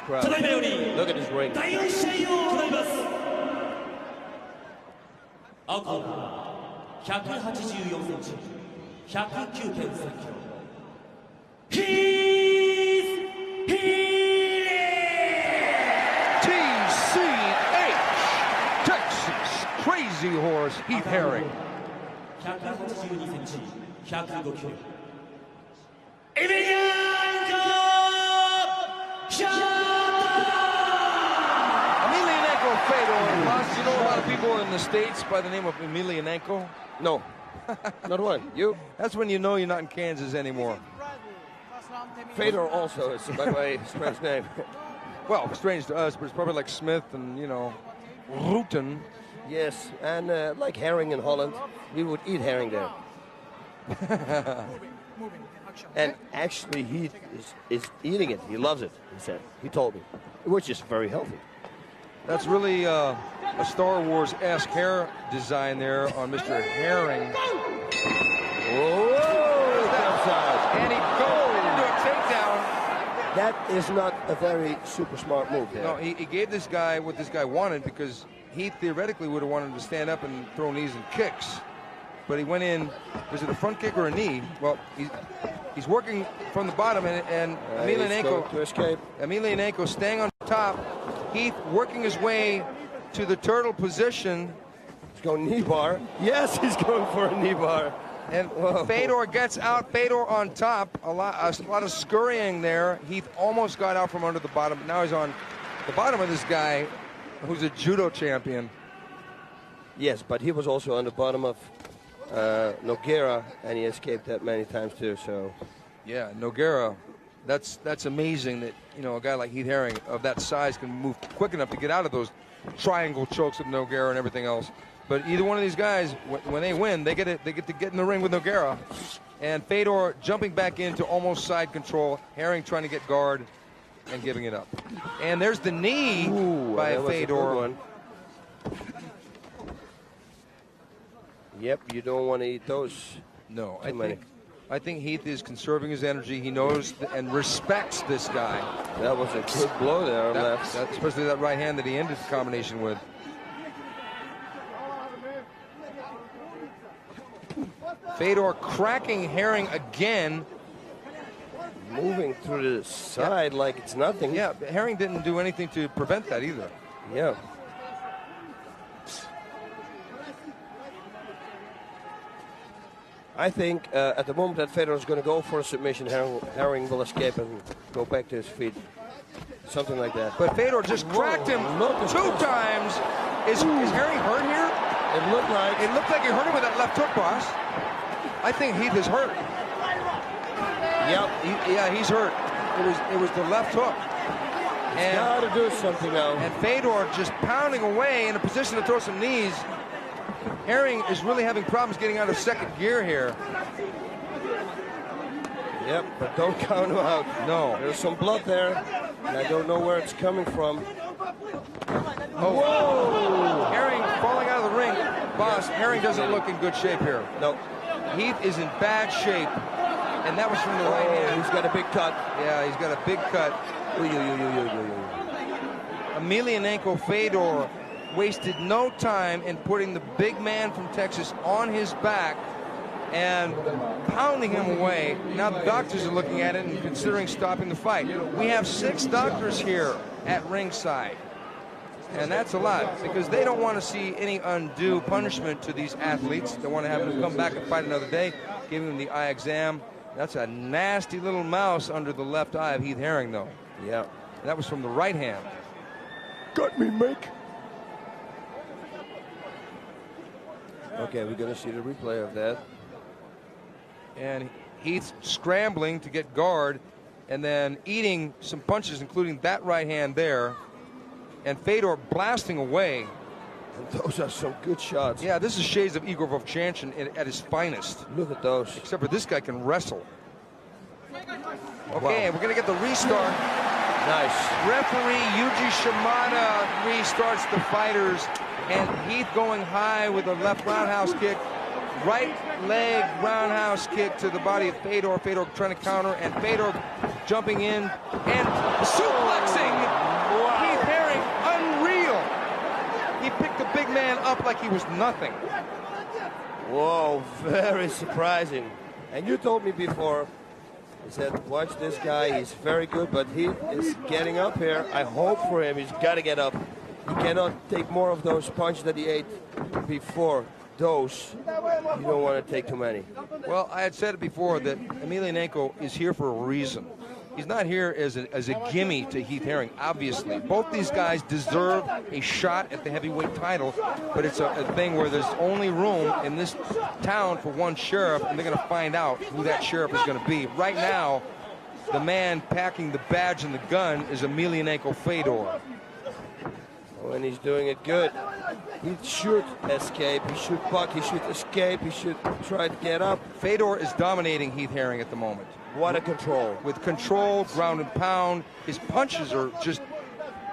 crowd. Look at this ring. 第4試合を行います。青コーナー184センチ、109.3キロ。Heath TCH, Texas Crazy Horse Heath Herring. 182センチ、105キロ。Emelianenko Emelianenko Fedor. Boss, you know a lot of people in the States by the name of Emelianenko? No, not one. You? That's when you know you're not in Kansas anymore. Fedor also is, by the way, a strange name. Well, strange to us, but it's probably like Smith and, you know, Rutten. Yes, and like herring in Holland, we would eat herring there. And actually, he is eating it. He loves it, he said. He told me, which is very healthy. That's really a Star Wars-esque hair design there on Mr. Herring. Whoa! And he goes into a takedown. That is not a very super smart move there. No, he gave this guy what this guy wanted, because he theoretically would have wanted to stand up and throw knees and kicks. But he went in, was it a front kick or a knee? Well, he's working from the bottom, and Emelianenko to escape. Emelianenko staying on top. Heath working his way to the turtle position. He's going knee bar. Yes, he's going for a knee bar. And Fedor gets out. Fedor on top. A lot of scurrying there. Heath almost got out from under the bottom, but now he's on the bottom of this guy, who's a judo champion. Yes, but he was also on the bottom of Nogueira, and he escaped that many times too. So, yeah, Nogueira. That's amazing that, you know, a guy like Heath Herring of that size can move quick enough to get out of those triangle chokes of Nogueira and everything else. But either one of these guys, when they win, they get to get in the ring with Nogueira. And Fedor jumping back into almost side control. Herring trying to get guard and giving it up. And there's the knee by Fedor. Yep, you don't want to eat those. No, I think Heath is conserving his energy. He knows and respects this guy. That was a good blow there on left. Especially that right hand that he ended the combination with. Fedor cracking Herring again. Moving through the side like it's nothing. Yeah, Herring didn't do anything to prevent that either. Yeah. I think at the moment that Fedor is going to go for a submission, Herring will escape and go back to his feet. Something like that. But Fedor just cracked him 2 times. Is Herring hurt here? It looked like he hurt him with that left hook, boss. I think Heath is hurt. Yep. He's hurt. It was the left hook. He's got to do something now. And Fedor just pounding away in a position to throw some knees. Herring is really having problems getting out of second gear here. Yep, but don't count him out. No. There's some blood there, and I don't know where it's coming from. Oh. Whoa! Herring falling out of the ring. Boss, Herring doesn't look in good shape here. No. Heath is in bad shape, and that was from the right hand. He's got a big cut. Yeah, he's got a big cut. Emelianenko Fedor wasted no time in putting the big man from Texas on his back and pounding him away. Now the doctors are looking at it and considering stopping the fight. We have 6 doctors here at ringside, and that's a lot, because they don't want to see any undue punishment to these athletes. They want to have them come back and fight another day, giving them the eye exam. That's a nasty little mouse under the left eye of Heath Herring, though. Yeah. That was from the right hand. Got me, Mick. Okay, we're going to see the replay of that. And Heath scrambling to get guard and then eating some punches, including that right hand there. And Fedor blasting away. And those are some good shots. Yeah, this is shades of Igor Vovchanchin at his finest. Look at those. Except for this guy can wrestle. Okay, we're going to get the restart. Nice. Referee Yuji Shimada restarts the fighters. And Heath going high with a left roundhouse kick. Right leg roundhouse kick to the body of Fedor. Fedor trying to counter, and Fedor jumping in and suplexing man up like he was nothing. Whoa, very surprising. And you told me before, you said, watch this guy, he's very good, but he is getting up here. I hope for him, he's got to get up. He cannot take more of those punches that he ate before. Those, you don't want to take too many. Well, I had said it before that Emelianenko is here for a reason. He's not here as a gimme to Heath Herring, obviously. Both these guys deserve a shot at the heavyweight title, but it's a thing where there's only room in this town for one sheriff, and they're going to find out who that sheriff is going to be. Right now, the man packing the badge and the gun is Emelianenko Fedor. Oh, and he's doing it good. He should escape, he should buck, he should escape, he should try to get up. Fedor is dominating Heath Herring at the moment. What a control. With control, ground and pound. His punches are just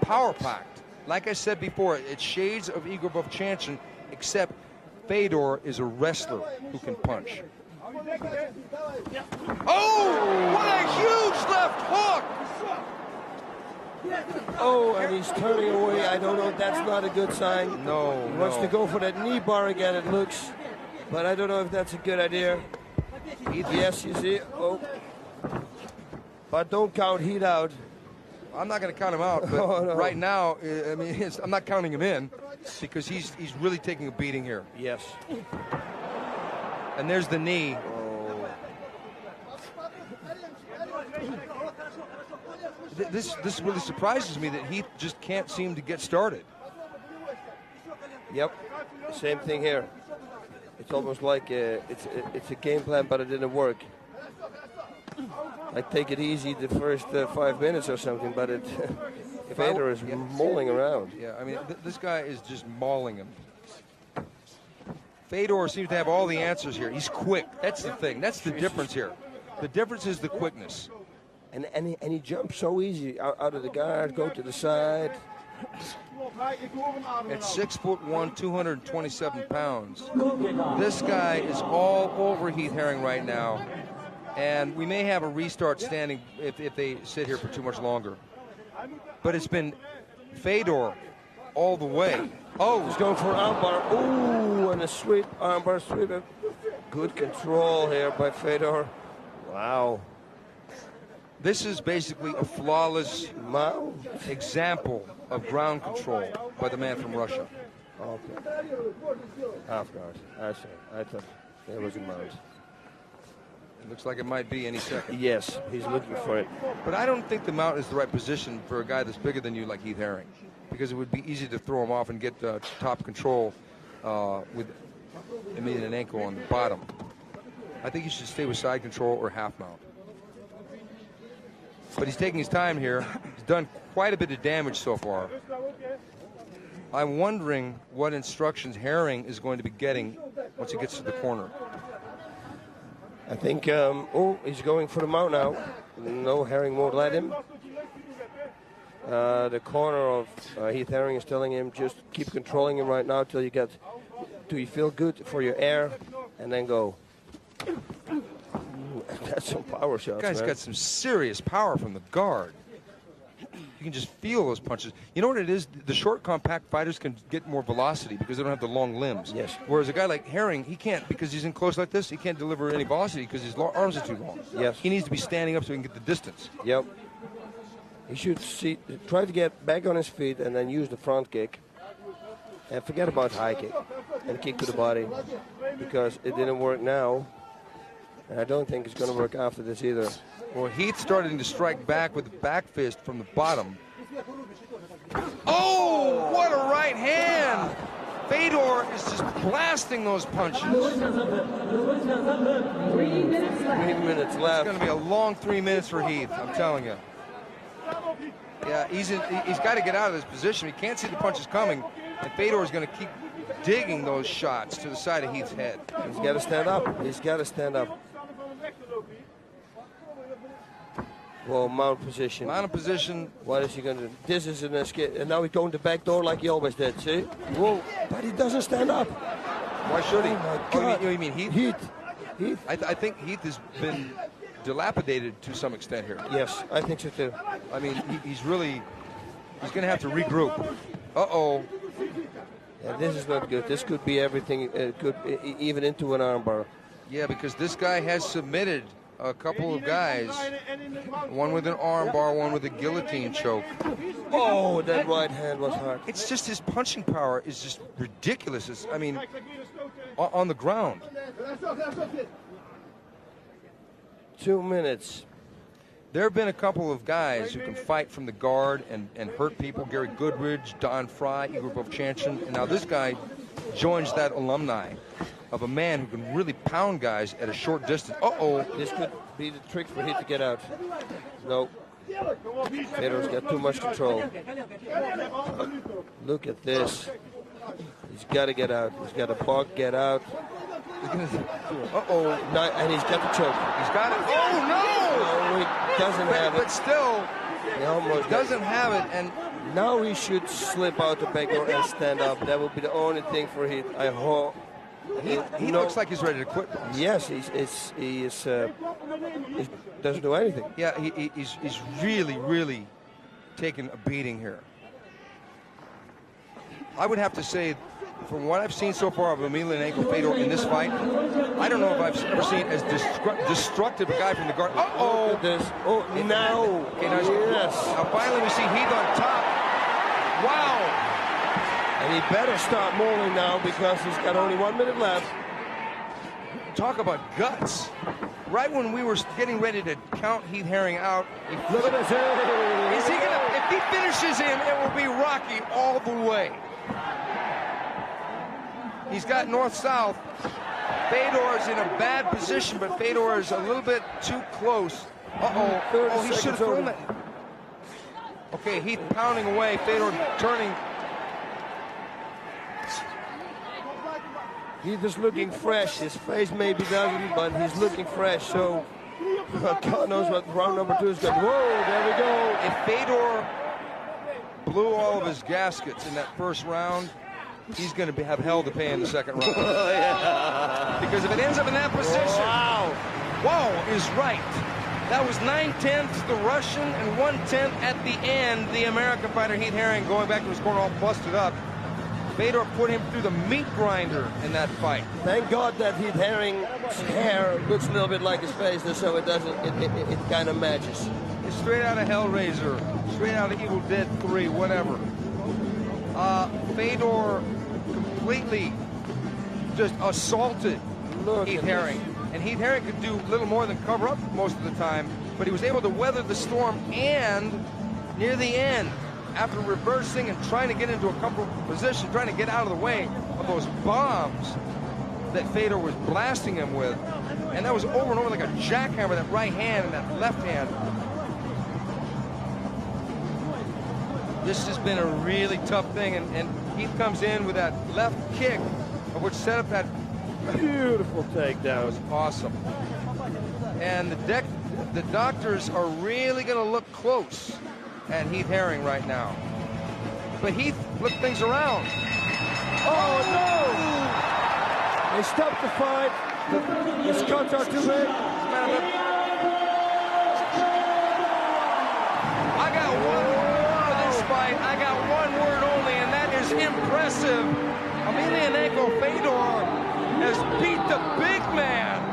power-packed. Like I said before, it's shades of Igor Vovchanchyn, except Fedor is a wrestler who can punch. Oh, what a huge left hook! Oh, and he's turning away. I don't know. That's not a good sign. No, he wants to go for that knee bar again, it looks. But I don't know if that's a good idea. Yes, you see. Oh. But don't count Heath out. I'm not going to count him out, but no. right now, I mean, I'm not counting him in because he's really taking a beating here. Yes. And there's the knee. This really surprises me that Heath just can't seem to get started. Yep, same thing here. It's almost like it's a game plan, but it didn't work. Like take it easy the first 5 minutes or something, but Fedor is mauling around. Yeah, I mean this guy is just mauling him. Fedor seems to have all the answers here. He's quick. That's the thing. That's the difference here. The difference is the quickness. And he jumps so easy out of the guard, go to the side. At 6'1", 227 pounds, this guy is all over Heath Herring right now, and we may have a restart standing if they sit here for too much longer. But it's been Fedor all the way. Oh, he's going for an armbar. Ooh, and a sweep, armbar sweep. Good control here by Fedor. Wow. This is basically a flawless example of ground control by the man from Russia. Okay. Half guard. I thought there was a mount. It looks like it might be any second. Yes, he's looking for it. But I don't think the mount is the right position for a guy that's bigger than you like Heath Herring, because it would be easy to throw him off and get top control with Emelianenko on the bottom. I think he should stay with side control or half mount. But he's taking his time here. He's done quite a bit of damage so far. I'm wondering what instructions Herring is going to be getting once he gets to the corner. I think, he's going for the mount now. No, Herring won't let him. The corner of Heath Herring is telling him just keep controlling him right now till you feel good for your air, and then go. That's some power shots. This guy's got some serious power from the guard. You can just feel those punches. You know what it is? The short, compact fighters can get more velocity because they don't have the long limbs. Yes. Whereas a guy like Herring, he can't, because he's in close like this, he can't deliver any velocity because his arms are too long. Yes. He needs to be standing up so he can get the distance. Yep. He should try to get back on his feet and then use the front kick. And forget about high kick and kick to the body, because it didn't work now. And I don't think it's going to work after this either. Well, Heath starting to strike back with the back fist from the bottom. Oh, what a right hand! Fedor is just blasting those punches. 3 minutes left. It's going to be a long 3 minutes for Heath, I'm telling you. Yeah, he's got to get out of this position. He can't see the punches coming, and Fedor is going to keep digging those shots to the side of Heath's head. He's got to stand up. He's got to stand up. Well, mount position. Mount position. What is he going to do? This is an escape. And now he's going to back door like he always did, see? Whoa. But he doesn't stand up. Why should he? Oh, you mean Heath? Heath. I think Heath has been dilapidated to some extent here. Yes, I think so too. I mean, he's going to have to regroup. Uh-oh. And this is not good. This could be everything. Could even into an armbar. Yeah, because this guy has submitted a couple of guys. One with an armbar, one with a guillotine choke. Oh, that right hand was hard. It's just his punching power is just ridiculous. I mean, on the ground. 2 minutes. There have been a couple of guys who can fight from the guard and hurt people. Gary Goodridge, Don Fry, Igor Vovchanchin. And now this guy joins that alumni of a man who can really pound guys at a short distance. Uh-oh. This could be the trick for Heath to get out. No. Fedor's got too much control. Look at this. He's got to get out. He's got to bug, get out. Uh-oh. And he's got the choke. He's got it. Oh, no! No, he doesn't have it. But still, he almost doesn't have it. And now he should slip out the back door and stand up. That would be the only thing for Heath. I hope. He looks like he's ready to quit. Yes, he doesn't do anything. Yeah, he's really, really taking a beating here. I would have to say, from what I've seen so far of Emelianenko Fedor in this fight, I don't know if I've ever seen as destructive a guy from the guard. Uh-oh! Look at this. Oh, now. Okay, now, yes. Now finally we see Heath on top. Wow! And he better start mauling now because he's got only 1 minute left. Talk about guts. Right when we were getting ready to count Heath Herring out, look at this. Is he gonna? If he finishes him, it will be Rocky all the way. He's got north-south. Fedor's in a bad position, but Fedor is a little bit too close. Uh-oh. Oh, he should have thrown that. Okay, Heath pounding away. Fedor turning. He's just looking fresh. His face maybe doesn't, but he's looking fresh. So God knows what round number 2 is going to be. Whoa, there we go. If Fedor blew all of his gaskets in that first round, he's going to have hell to pay in the second round. Oh, yeah. Because if it ends up in that position, wow is right. That was 9/10 the Russian and 1/10 at the end. The American fighter Heath Herring going back to his corner all busted up. Fedor put him through the meat grinder in that fight. Thank God that Heath Herring's hair looks a little bit like his face, so it doesn't. It kind of matches. It's straight out of Hellraiser, straight out of Evil Dead 3, whatever. Fedor completely just assaulted Heath Herring. And Heath Herring could do little more than cover up most of the time, but he was able to weather the storm, and near the end, after reversing and trying to get into a comfortable position, trying to get out of the way of those bombs that Fedor was blasting him with. And that was over and over like a jackhammer, that right hand and that left hand. This has been a really tough thing, and Heath comes in with that left kick, of which set up that beautiful takedown. That was awesome. And the doctors are really going to look close at Heath Herring right now. But Heath flipped things around. Oh, no! They stopped the fight. The cuts are too big. I got one word for this fight. I got one word only, and that is impressive. Emelianenko Fedor has beat the big man.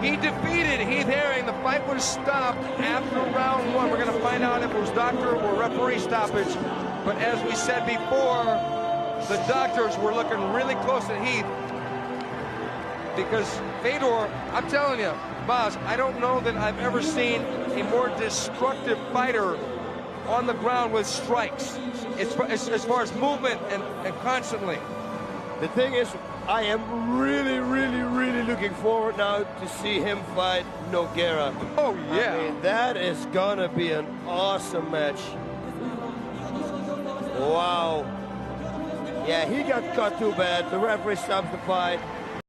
He defeated Heath Herring. The fight was stopped after round 1. We're going to find out if it was doctor or referee stoppage. But as we said before, the doctors were looking really close at Heath. Because Fedor, I'm telling you, Boz, I don't know that I've ever seen a more destructive fighter on the ground with strikes. As far as movement and constantly. The thing is, I am really, really, really looking forward now to see him fight Nogueira. Oh, yeah. I mean, that is gonna be an awesome match. Wow. Yeah, he got cut too bad. The referee stops the fight.